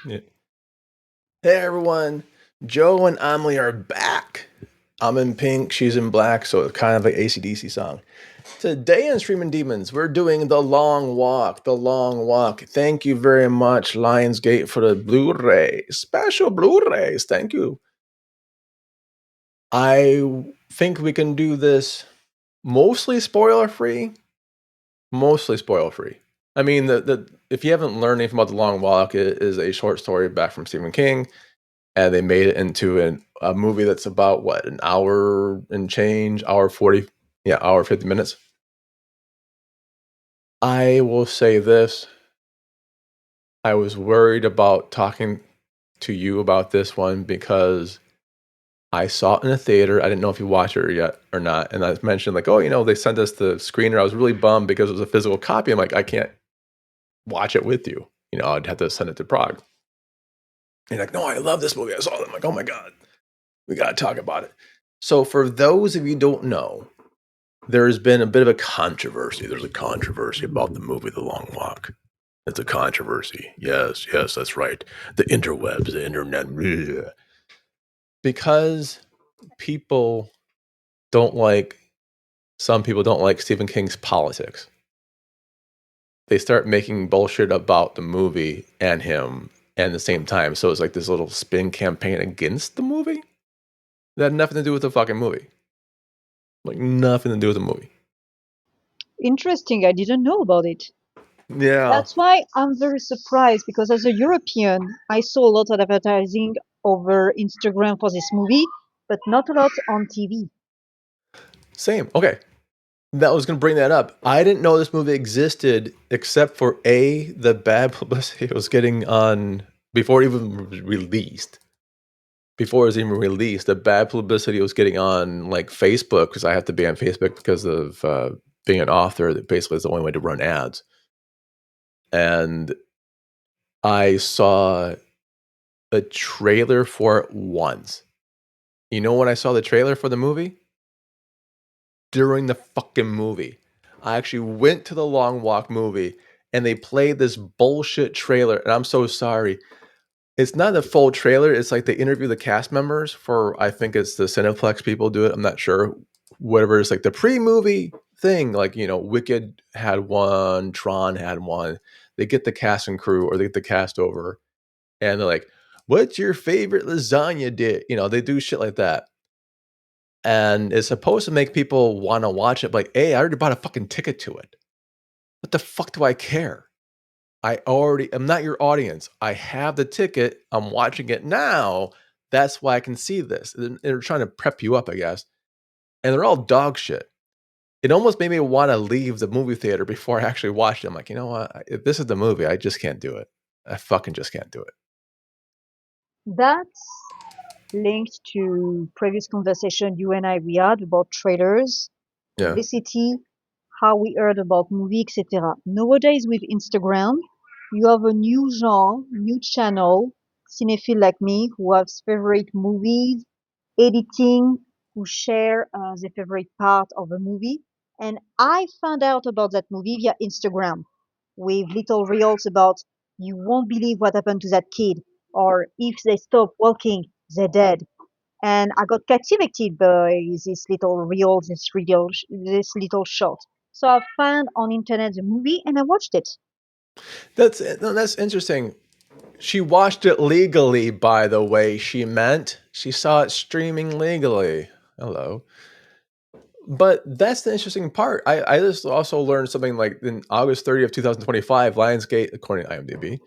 Yeah. Hey everyone, Joe and Amelie are back. I'm in pink, she's in black, so it's kind of like AC/DC song. Today in Streaming Demons, we're doing The Long Walk. The Long Walk. Thank you very much, Lionsgate, for the Blu-ray. Special Blu-rays. Thank you. I think we can do this mostly spoiler-free. Mostly spoiler-free. I mean, if you haven't learned anything about The Long Walk, it is a short story back from Stephen King. And they made it into a movie that's about what, an hour and change, hour 40, yeah, hour 50 minutes. I will say this. I was worried about talking to you about this one because I saw it in a theater. I didn't know if you watched it yet or not. And I mentioned like, oh, they sent us the screener. I was really bummed because it was a physical copy. I'm like, I can't watch it with you. I'd have to send it to Prague. And like, no, I love this movie. I saw it. I'm like, oh my God, we got to talk about it. So for those of you who don't know, there's been a bit of a controversy. There's a controversy about the movie The Long Walk. It's a controversy. Yes, that's right. The interwebs, the internet. Bleh. Because people some people don't like Stephen King's politics. They start making bullshit about the movie and him at the same time. So it's like this little spin campaign against the movie that had nothing to do with the fucking movie. Like nothing to do with the movie. Interesting, I didn't know about it. Yeah. That's why I'm very surprised because as a European, I saw a lot of advertising over Instagram for this movie, but not a lot on TV. Same. Okay. That was going to bring that up. I didn't know this movie existed except for the bad publicity it was getting on before it even was released. Before it was even released, the bad publicity it was getting on like Facebook, because I have to be on Facebook because of being an author. That basically is the only way to run ads. And I saw a trailer for it once. You know when I saw the trailer for the movie? During the fucking movie. I actually went to the Long Walk movie and they played this bullshit trailer. And I'm so sorry. It's not a full trailer. It's like they interview the cast members for, I think it's the Cineplex people do it. I'm not sure. Whatever. It's like the pre-movie thing. Like, Wicked had one, Tron had one. They get the cast and crew or they get the cast over and they're like, what's your favorite lasagna dish? They do shit like that. And it's supposed to make people want to watch it. Like, hey, I already bought a fucking ticket to it. What the fuck do I care? I'm not your audience. I have the ticket. I'm watching it now. That's why I can see this. And they're trying to prep you up, I guess. And they're all dog shit. It almost made me want to leave the movie theater before I actually watched it. I'm like, you know what? If this is the movie, I just can't do it. I fucking just can't do it. That's linked to previous conversation you and we had about trailers, Yeah. publicity, how we heard about movie, etc. Nowadays with Instagram, you have a new genre, new channel, cinephile like me, who has favorite movies, editing, who share their favorite part of a movie. And I found out about that movie via Instagram with little reels about you won't believe what happened to that kid, or if they stop walking, they're dead. And I got captivated by this little reels, this little short. So I found on internet the movie and I watched it. That's interesting. She watched it legally, by the way. She saw it streaming legally. Hello. But that's the interesting part. I just also learned something like in August 30th, 2025, Lionsgate, according to IMDb,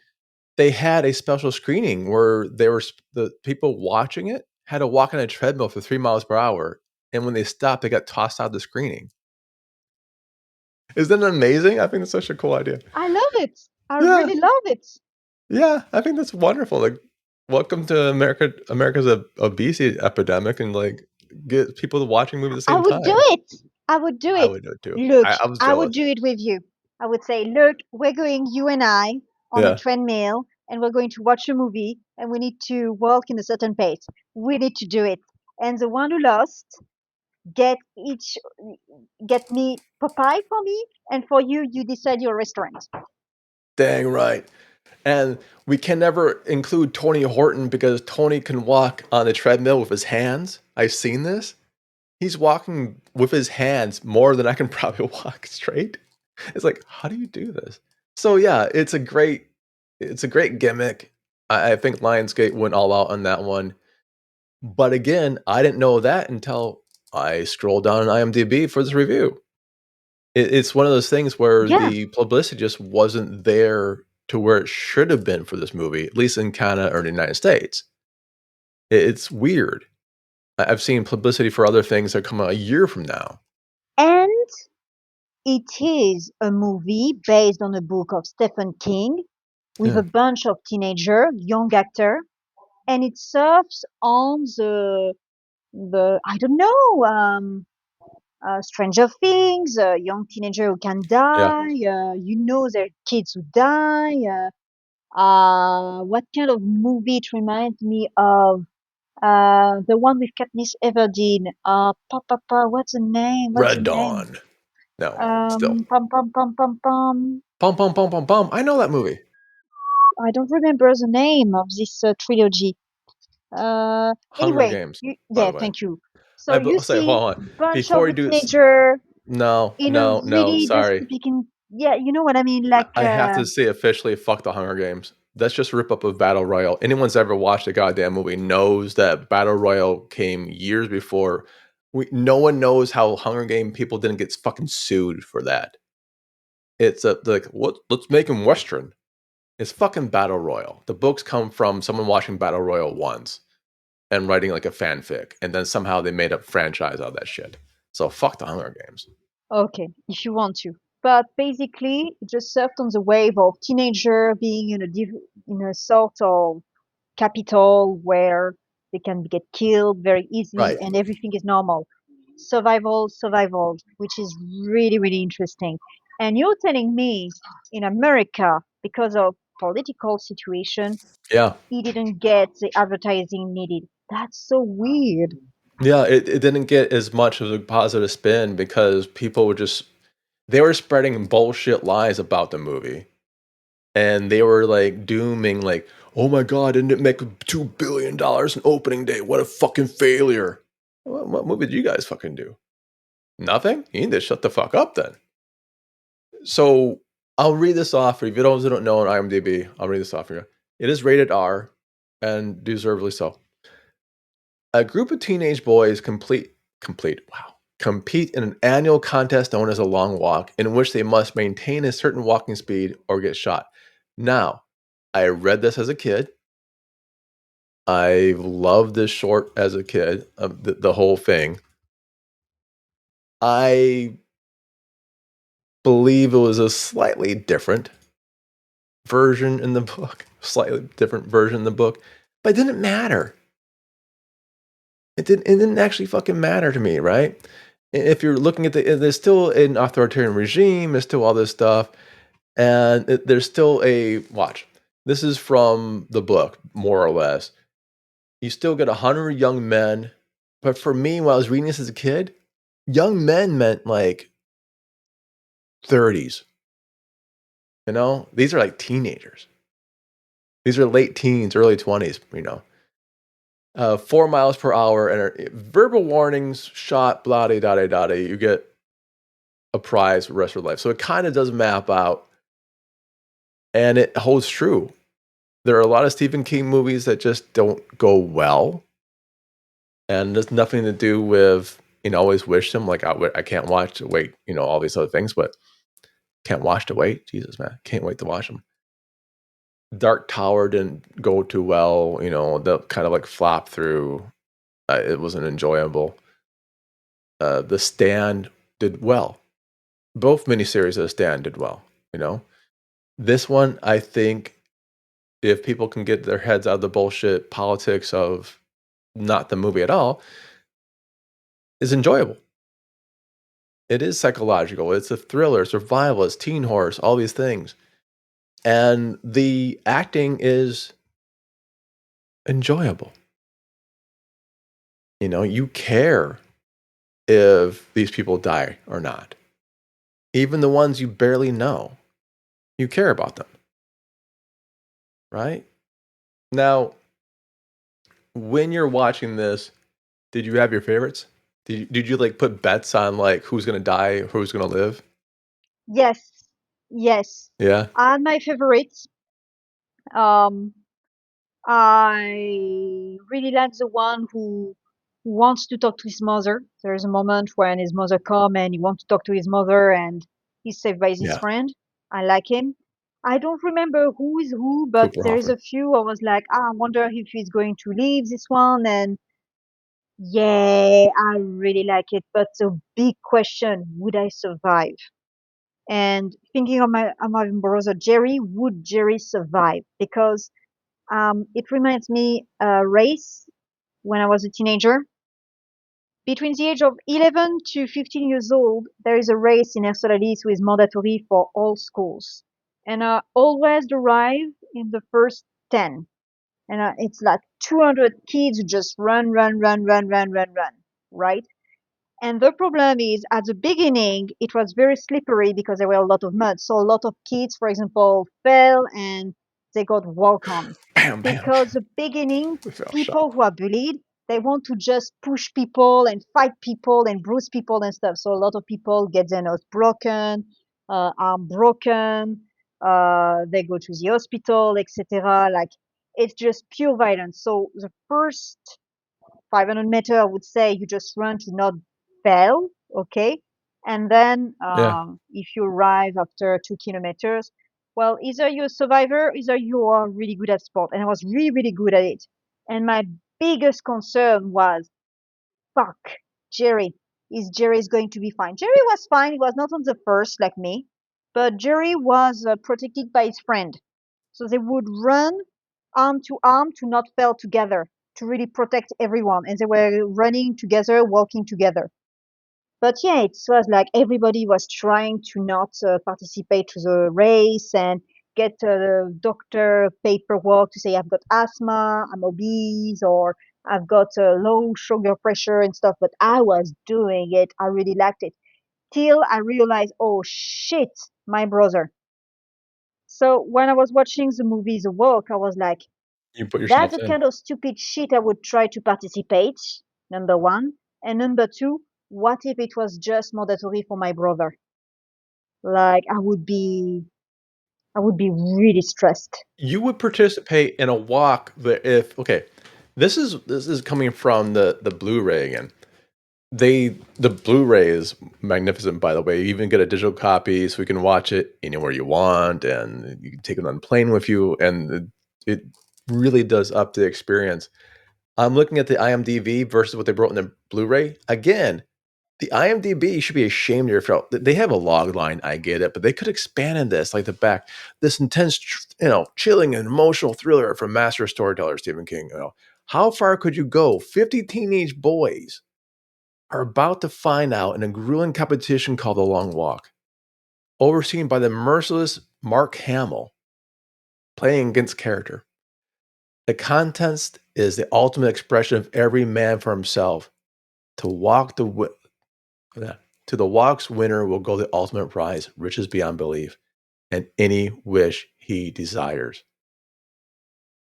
they had a special screening where the people watching it had to walk on a treadmill for 3 miles per hour. And when they stopped, they got tossed out of the screening. Isn't that amazing? I think that's such a cool idea. I love it. I Yeah. really love it. Yeah, I think that's wonderful. Like, welcome to America. America's obesity epidemic, and like get people to watching movies at the I same would do time. it. I would do I it. would do it too. Look, I was I would jealous. do it with you. I would say, look, we're going, you and I, on a Yeah, treadmill, and we're going to watch a movie, and we need to walk in a certain pace. We need to do it. And the one who lost get each get me Popeye for me, and for you, you decide your restaurant. dang right. And we can never include Tony Horton because Tony can walk on the treadmill with his hands. I've seen this. He's walking with his hands more than I can probably walk straight. It's like, how do you do this? So yeah, it's a great gimmick. I think Lionsgate went all out on that one. But again, I didn't know that until I scrolled down on IMDb for this review. It's one of those things where Yeah, the publicity just wasn't there to where it should have been for this movie, at least in Canada or the United States. It's weird. I've seen publicity for other things that come out a year from now. and it is a movie based on a book of Stephen King with Yeah. a bunch of teenager, young actor, and it serves on the I don't know, Stranger Things, a young teenager who can Yeah. die. There are kids who die. What kind of movie it reminds me of? The one with Katniss Everdeen. What's the name? What's the Red name? Dawn. No, still. Pum pum pum pum pum. Pum pum pum pum pum. I know that movie. I don't remember the name of this trilogy. Hunger Anyway, Games, by yeah, the way. thank you. So you I'll say, see, hold on. bunch of Before you do this, teenager no, in a no, no, really sorry. dystopian. Yeah, you know what I mean. Like, I have to say officially, fuck the Hunger Games. That's just a rip up of Battle Royale. Anyone's ever watched a goddamn movie knows that Battle Royale came years before. No one knows how Hunger Game people didn't get fucking sued for that. It's like, what? Let's make them Western. It's fucking Battle Royale. The books come from someone watching Battle Royale once and writing like a fanfic, and then somehow they made a franchise out of that shit. So fuck the Hunger Games. okay, if you want to, but basically, it just surfed on the wave of teenager being in a sort of capital where they can get killed very easily Right. and everything is normal. Survival, which is really, really interesting. And you're telling me in America, because of political situation, Yeah. he didn't get the advertising needed. That's so weird. Yeah, it didn't get as much of a positive spin because people were just they were spreading bullshit lies about the movie. And they were like dooming like, "Oh my god, didn't it make $2 billion in opening day? What a fucking failure." What movie did you guys fucking do? Nothing? You need to shut the fuck up then. So I'll read this off for you. If you don't know on IMDb, I'll read this off for you. It is rated R and deservedly so. A group of teenage boys compete in an annual contest known as a long walk, in which they must maintain a certain walking speed or get shot. Now, I read this as a kid. I loved this short as a kid, the whole thing. I believe it was a slightly different version in the book, slightly different version in the book, but it didn't matter. It didn't actually fucking matter to me, right? If you're looking at there's still an authoritarian regime, there's still all this stuff, and there's still a watch. This is from the book, more or less. You still get 100 young men, but for me, when I was reading this as a kid, young men meant like 30s. You know, these are like teenagers. These are late teens, early 20s. 4 miles per hour, and verbal warnings, shot, blah, da, da, da, da. You get a prize for the rest of your life. So it kind of does map out, and it holds true. There are a lot of Stephen King movies that just don't go well, and there's nothing to do with always wish them like I can't watch to wait, all these other things, but can't watch to wait. Jesus, man, can't wait to watch them. Dark Tower didn't go too well, the kind of like flop through. It wasn't enjoyable. The Stand did well. Both miniseries of The Stand did well. This one, I think, if people can get their heads out of the bullshit politics of not the movie at all, is enjoyable. It is psychological. It's a thriller, survival, it's teen horror, all these things. And the acting is enjoyable. You care if these people die or not. Even the ones you barely know, you care about them. right? Now, when you're watching this, did you have your favorites? Did you like put bets on like who's gonna die, who's gonna live? Yes, yes. Yeah, And my favorites, um, I really like the one who wants to talk to his mother. There's a moment when his mother come and he wants to talk to his mother and he's saved by his yeah, friend. I like him. I don't remember who is who, but Cooper there is Hoffman. a few I was like, I wonder if he's going to leave this one. And yeah, I really like it. But the big question, would I survive? And thinking of my brother Jerry, would Jerry survive? Because it reminds me race when I was a teenager. Between the age of 11 to 15 years old, there is a race in Ersoladis who is mandatory for all schools. And I always arrive in the first 10. And it's like 200 kids who just run, run, run, run, run, run, run, right? And the problem is at the beginning, it was very slippery because there were a lot of mud. So a lot of kids, for example, fell and they got walk on. Bam, bam. Because the beginning, We fell shot. people who are bullied, they want to just push people and fight people and bruise people and stuff. So a lot of people get their nose broken, arm broken, they go to the hospital, etc. Like it's just pure violence. So the first 500 meter, I would say you just run to not fail, okay? And then Yeah. if you arrive after 2 kilometers, well, either you're a survivor, either you are really good at sport. And I was really, really good at it. And my biggest concern was, fuck, Jerry. Is Jerry's going to be fine? Jerry was fine. He was not on the first like me, but Jerry was protected by his friend. So they would run arm to arm to not fail together, to really protect everyone. And they were running together, walking together. But yeah, it was like everybody was trying to not participate to the race and get doctor paperwork to say I've got asthma, I'm obese, or I've got low sugar pressure and stuff. But I was doing it. I really liked it till I realized, oh shit, my brother. So when I was watching the movie The Walk, I was like, You put that's yourself the in. kind of stupid shit I would try to participate, number one. And number two, what if it was just mandatory for my brother? Like I would be really stressed. You would participate in a walk that if okay, this is coming from the Blu-ray again. The Blu-ray is magnificent, by the way. You even get a digital copy, so you can watch it anywhere you want, and you can take it on the plane with you, and it really does up the experience. I'm looking at the IMDb versus what they wrote in the Blu-ray. Again, the IMDb should be ashamed of yourself. They have a log line, I get it, but they could expand in this, like the back, this intense, chilling and emotional thriller from master storyteller Stephen King. How far could you go? 50 teenage boys are about to find out in a grueling competition called The Long Walk, overseen by the merciless Mark Hamill, playing against character. The contest is the ultimate expression of every man for himself. To walk the yeah. To the walk's winner will go the ultimate prize, riches beyond belief, and any wish he desires.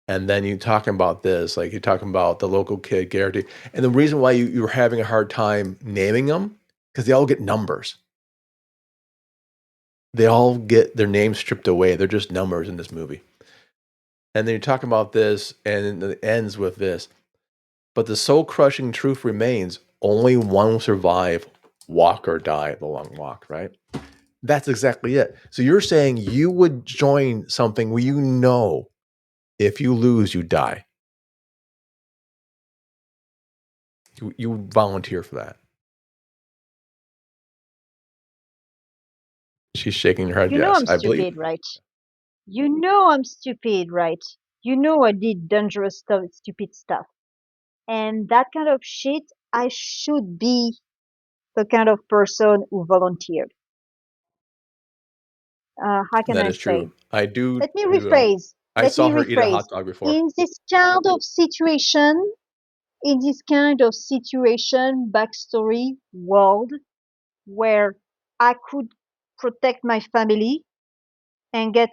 And then you talking about this, like you're talking about the local kid, Garrity. And the reason why you're having a hard time naming them, because they all get numbers. They all get their names stripped away. They're just numbers in this movie. And then you're talking about this, and it ends with this. But the soul crushing truth remains only one will survive, walk or die the long walk, right? That's exactly it. So you're saying you would join something where you know if you lose, you die. You volunteer for that. She's shaking her head. You know Yes, I'm I believe. stupid, right? You know I'm stupid, right? You know I did dangerous stuff, stupid stuff. And that kind of shit, I should be the kind of person who volunteered. How can That I is true. say? I do. Let me do rephrase. I Let saw me her eat a rephrase. hot dog before. In this kind of situation, in this kind of situation, backstory world where I could protect my family and get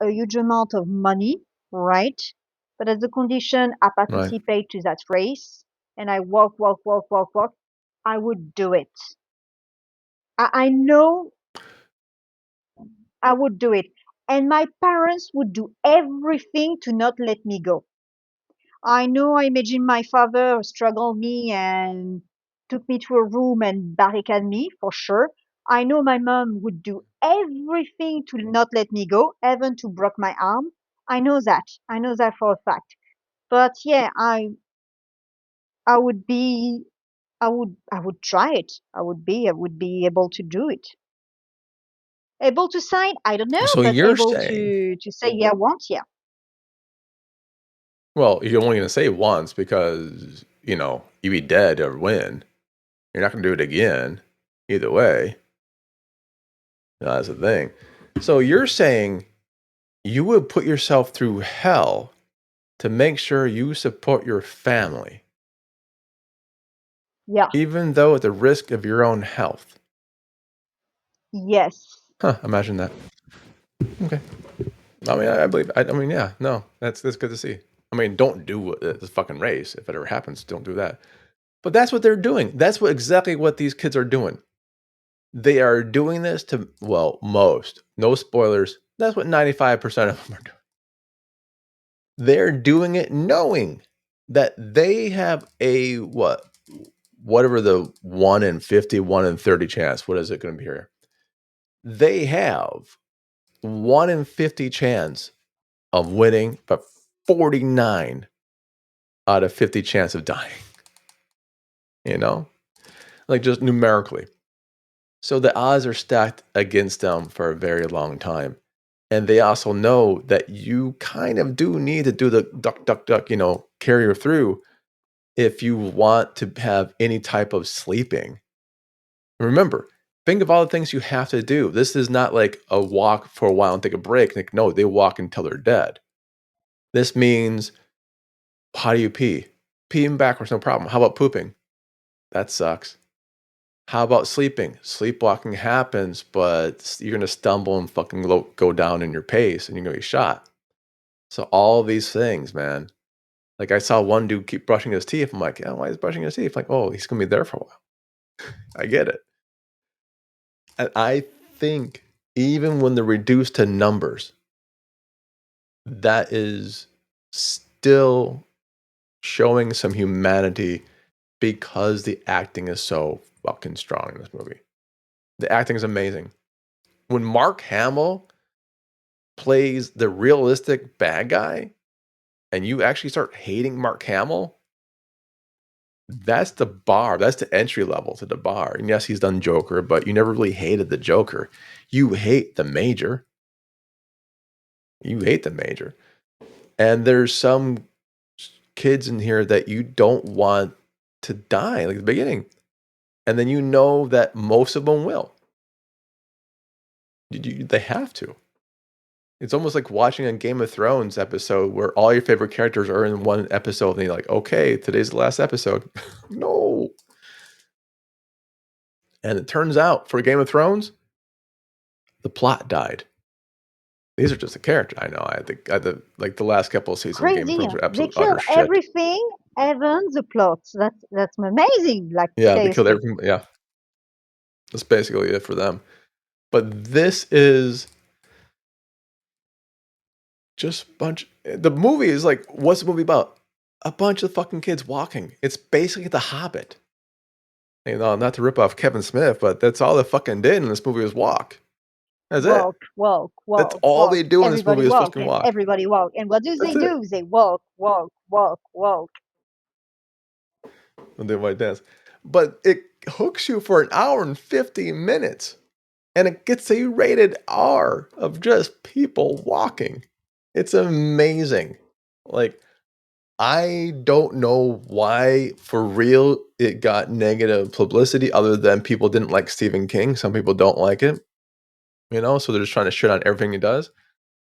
a huge amount of money, right? But as a condition, I Right. participate to that race and I walk, walk, walk, walk, walk, I would do it. I know I would do it. And my parents would do everything to not let me go. I know I imagine my father struggled me and took me to a room and barricaded me for sure. I know my mom would do everything to not let me go, even to break my arm. I know that. I know that for a fact. But yeah, I would be I would try it. I would be able to do it. Able to sign? I don't know, So but you're able saying, to say yeah once, yeah. well, you're only going to say once because, you be dead or win. You're not going to do it again. Either way. That's the thing. So you're saying you would put yourself through hell to make sure you support your family, Yeah. even though at the risk of your own health. Yes. Huh, imagine that. Okay. I mean, I believe. I mean, yeah. No, that's good to see. I mean, don't do this fucking race if it ever happens. Don't do that. But that's what they're doing. That's what exactly what these kids are doing. They are doing this to, well, most. No spoilers. That's what 95% of them are doing. They're doing it knowing that they have a whatever the 1 in 50, 1 in 30 chance. What is it going to be here? They have 1 in 50 chance of winning, but 49 out of 50 chance of dying, like just numerically. So the odds are stacked against them for a very long time. And they also know that you kind of do need to do the duck, duck, duck, carrier through if you want to have any type of sleeping. Remember, think of all the things you have to do. This is not like a walk for a while and take a break. Like, no, they walk until they're dead. This means, how do you pee? Peeing backwards, no problem. How about pooping? That sucks. How about sleeping? Sleepwalking happens, but you're going to stumble and fucking go down in your pace and you're going to be shot. So all these things, man. Like I saw one dude keep brushing his teeth. I'm like, yeah, why is he brushing his teeth? Like, oh, he's going to be there for a while. I get it. And I think even when they're reduced to numbers, that is still showing some humanity because the acting is so fucking strong in this movie. The acting is amazing. When Mark Hamill plays the realistic bad guy and you actually start hating Mark Hamill, that's the bar. That's the entry level to the bar. And yes, he's done Joker, but you never really hated the Joker. You hate the Major. You hate the Major. And there's some kids in here that you don't want to die, like at the beginning. And then you know that most of them will. They have to. It's almost like watching a Game of Thrones episode where all your favorite characters are in one episode and you're like, okay, today's the last episode. No. And it turns out for Game of Thrones, the plot died. These are just a character. I know. Like the last couple of seasons of Game of Crazy. Thrones were They absolute utter kill shit. everything, even the plot. That's amazing. Like Yeah, they killed seriously. everything. Yeah, that's basically it for them. But this is just a bunch. The movie is like, what's the movie about? A bunch of fucking kids walking. It's basically The Hobbit. Not to rip off Kevin Smith, but that's all they fucking did in this movie was walk. That's it. Walk, walk, That's walk, all walk. they do in this movie Everybody is walk fucking and walk. everybody walk. And what do they That's it. do? They walk, walk, walk, walk, walk. And they might dance. But it hooks you for an hour and 50 minutes. And it gets a rated R of just people walking. It's amazing. Like, I don't know why, for real, it got negative publicity other than people didn't like Stephen King. Some people don't like it, so they're just trying to shit on everything he does.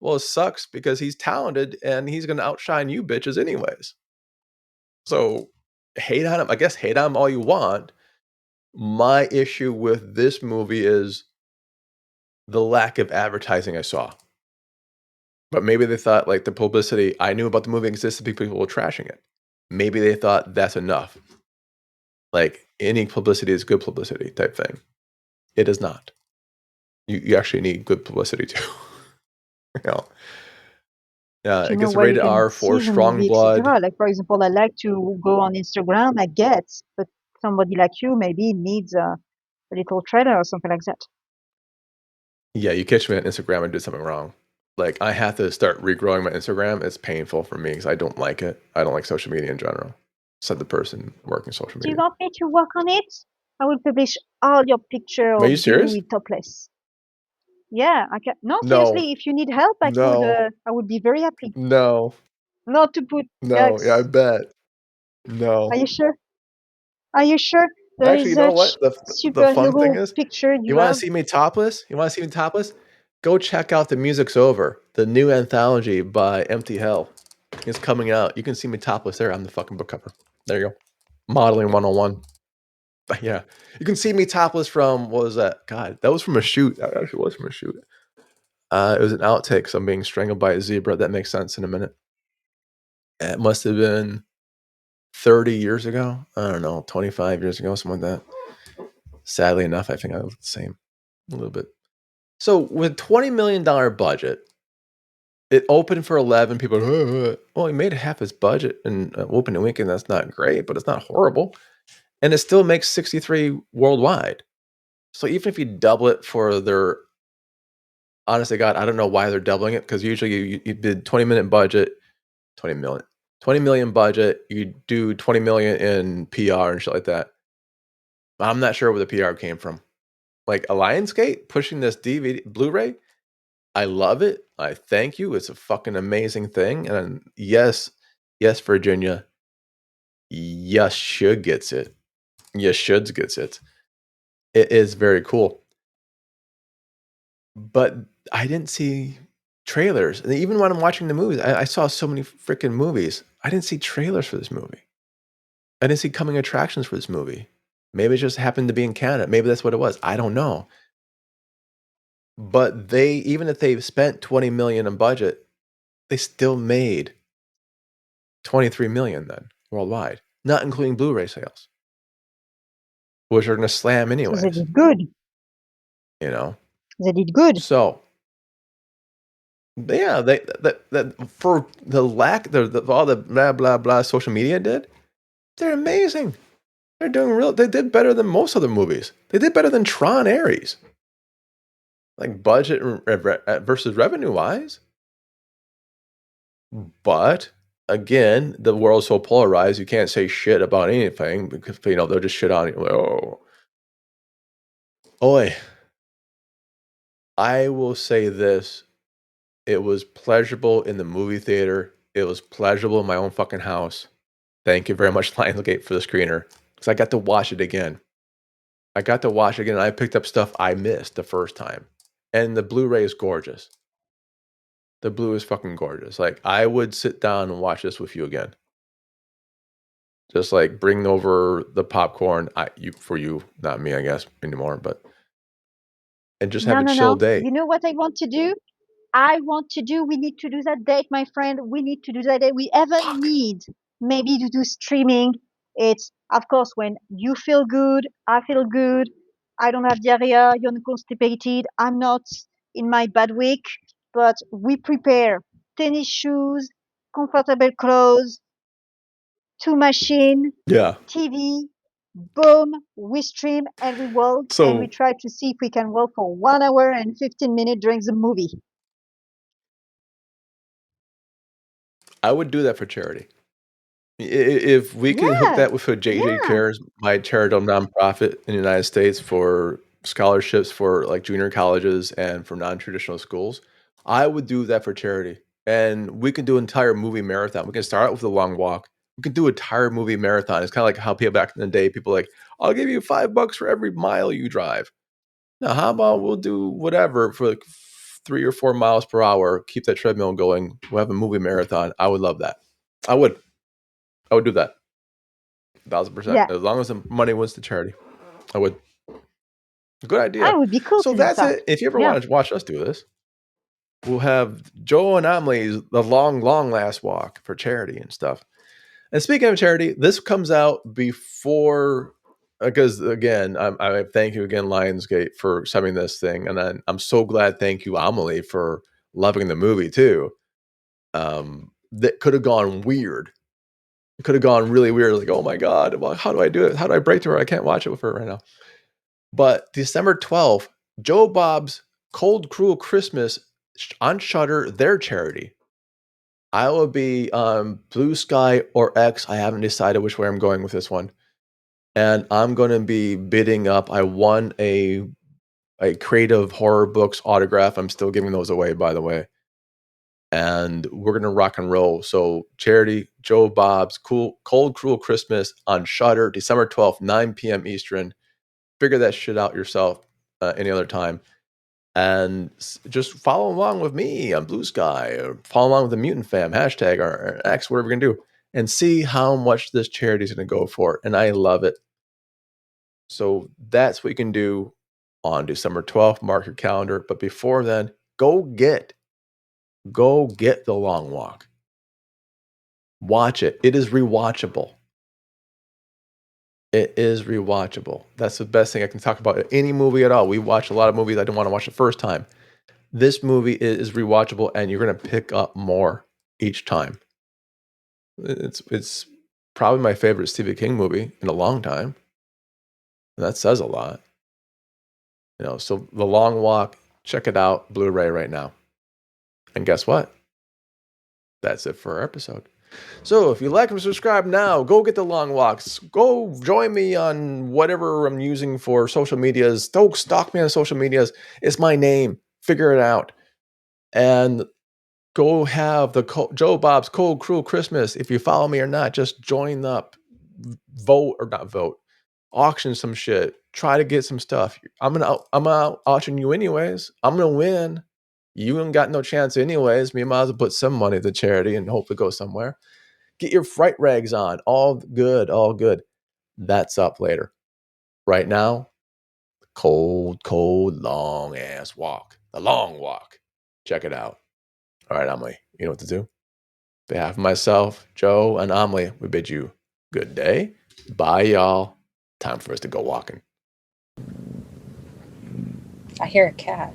Well, it sucks because he's talented and he's going to outshine you bitches anyways. So hate on him. I guess hate on him all you want. My issue with this movie is the lack of advertising I saw. But maybe they thought like the publicity I knew about the movie existed, people were trashing it. Maybe they thought that's enough. Like any publicity is good publicity type thing. It is not. You actually need good publicity too. you know? You It know gets where you rated can R for see the strong movie, blood. etc. Like for example, I like to go on Instagram. I get, but somebody like you maybe needs a little trailer or something like that. Yeah, you catch me on Instagram and did something wrong. Like I have to start regrowing my Instagram. It's painful for me because I don't like it. I don't like social media in general. Said the person working social Do you media. want me to work on it? I will publish all your picture Are you of you serious? with topless. Yeah, I can. No, No, seriously, if you need help, I could. no, I would be very happy. no, Not to put no. Yeah, I yucks. bet. No. Are you sure? Are you sure? There Actually, is you know such what? The fun thing superhero is, picture you you want to have. see me topless? You want to see me topless? Go check out The Music's Over, the new anthology by Empty Hell. It's coming out. You can see me topless there. I'm the fucking book cover. There you go. Modeling 101. Yeah. You can see me topless from, what was that? God, that was from a shoot. That actually was from a shoot. It was an outtake. So I'm being strangled by a zebra. That makes sense in a minute. It must have been 30 years ago. I don't know, 25 years ago, something like that. Sadly enough, I think I look the same a little bit. So with $20 million budget, it opened for 11. People are, well, he made half his budget in opening weekend. That's not great, but it's not horrible. And it still makes 63 worldwide. So even if you double it for their, honestly, God, I don't know why they're doubling it because usually you did 20 million budget, 20 million, 20 million budget. You do 20 million in PR and shit like that. I'm not sure where the PR came from. Like a Lionsgate pushing this DVD Blu-ray, I love it. I thank you. It's a fucking amazing thing. And yes, Virginia, yes, should gets it. Yes, should gets it. It is very cool. But I didn't see trailers. And even when I'm watching the movies, I saw so many freaking movies. I didn't see trailers for this movie. I didn't see coming attractions for this movie. Maybe it just happened to be in Canada. Maybe that's what it was. I don't know. But they, even if they've spent 20 million in budget, they still made 23 million then worldwide, not including Blu-ray sales, which are going to slam So they anyways, did good. you know? They did good. So yeah, that for the lack of all the blah, blah, blah social media did, they're amazing. They're doing they did better than most other movies. They did better than Tron Ares, like budget versus revenue wise. But again, the world's so polarized, you can't say shit about anything because, they'll just shit on you. Like, oh, oi. I will say this. It was pleasurable in the movie theater. It was pleasurable in my own fucking house. Thank you very much, Lionsgate, for the screener. Because I got to watch it again. I picked up stuff I missed the first time. And the Blu-ray is gorgeous. The blue is fucking gorgeous. Like, I would sit down and watch this with you again. Just like bring over the popcorn. For you, not me, I guess, anymore. But and just have No, a no, chill no. day. You know what I want to do? We need to do that date, my friend. We need to do that date. We even Fuck. need maybe to do streaming. It's, of course, when you feel good, I feel good. I don't have diarrhea, you're not constipated, I'm not in my bad week, but we prepare tennis shoes, comfortable clothes, two machine, Yeah. TV, boom, we stream and we walk and we So try to see if we can walk for 1 hour and 15 minutes during the movie. I would do that for charity. If we can hook Yeah, that with a JJ yeah. Cares, my charitable nonprofit in the United States for scholarships for like junior colleges and for non-traditional schools, I would do that for charity. And we can do an entire movie marathon. We can start out with a long walk. We can do an entire movie marathon. It's kind of like how people back in the day, people like, I'll give you $5 for every mile you drive. Now, how about we'll do whatever for like 3 or 4 miles per hour, keep that treadmill going. We'll have a movie marathon. I would love that. I would. I would do that. 1,000%. Yeah, As long as the money went to charity, I would. Good I idea. would be cool So to do that's that. it. If you ever Yeah. want to watch us do this, we'll have Joe and Amelie's The Long Last Walk for charity and stuff. And speaking of charity, this comes out before, because again, I thank you again, Lionsgate, for sending this thing. And then I'm so glad, thank you, Amelie, for loving the movie too. That could have gone weird. It could have gone really weird. Like, oh my God, well, how do I do it? How do I break to her? I can't watch it with her right now. But December 12th, Joe Bob's Cold Cruel Christmas on Shudder, their charity. I will be on Blue Sky or X. I haven't decided which way I'm going with this one. And I'm going to be bidding up. I won a Creative Horror Books autograph. I'm still giving those away, by the way. And we're going to rock and roll. So charity, Joe Bob's Cold Cruel Christmas on Shudder, December 12th, 9 p.m. Eastern. Figure that shit out yourself any other time. And just follow along with me on Blue Sky, or follow along with the Mutant Fam hashtag or X, whatever we're gonna do, and see how much this charity is gonna go for. And I love it. So that's what you can do on December 12th. Mark your calendar. But before then, go get The Long Walk. Watch it. It is rewatchable. It is rewatchable. That's the best thing I can talk about any movie at all. We watch a lot of movies I didn't want to watch the first time. This movie is rewatchable, and you're going to pick up more each time. It's probably my favorite Stephen King movie in a long time. And that says a lot. So The Long Walk, check it out, Blu-ray right now. And guess what? That's it for our episode. So if you like and subscribe now, go get The Long Walks. Go join me on whatever I'm using for social medias. Don't stalk me on social medias. It's my name. Figure it out. And go have the Joe Bob's Cold Cruel Christmas. If you follow me or not, just join up. Vote or not vote. Auction some shit. Try to get some stuff. I'm gonna auction you anyways. I'm gonna win. You ain't got no chance anyways. Me might as well put some money to charity and hopefully go somewhere. Get your fright rags on. All good, all good. That's up later. Right now, cold, long ass walk. The Long Walk. Check it out. All right, Amelie, you know what to do. On behalf of myself, Joe, and Amelie, we bid you good day. Bye, y'all. Time for us to go walking. I hear a cat.